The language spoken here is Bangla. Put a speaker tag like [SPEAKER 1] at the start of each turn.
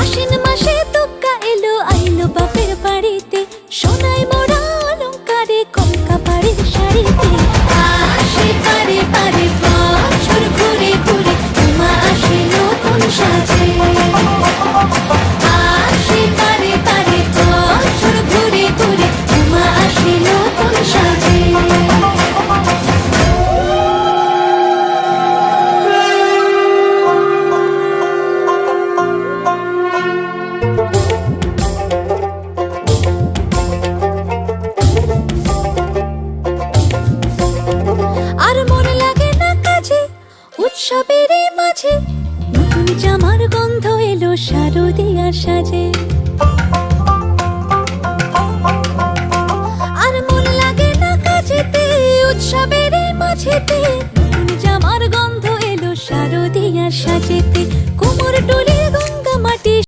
[SPEAKER 1] আশ্বিন মাসে তুক্কা এলো আইলো বাপের বাড়িতে, সোনায় মোড়া অলংকারে কলকা পাড়ের শাড়িতে। আসে পারে পারে বছর ঘুরে ঘুরে, উমা আসে নতুন সাজে। আসে পারে পারে বছর ঘুরে ঘুরে, উমা আসে নতুন সাজে। আর মন লাগে না কাজে উৎসবের মাঝে, নতুন জামার গন্ধ এলো শারদিয়ার সাজে। আর মন লাগে না কাজেতে উৎসবের মাঝেতে, নতুন জামার গন্ধ এলো শারদিয়ার সাজে।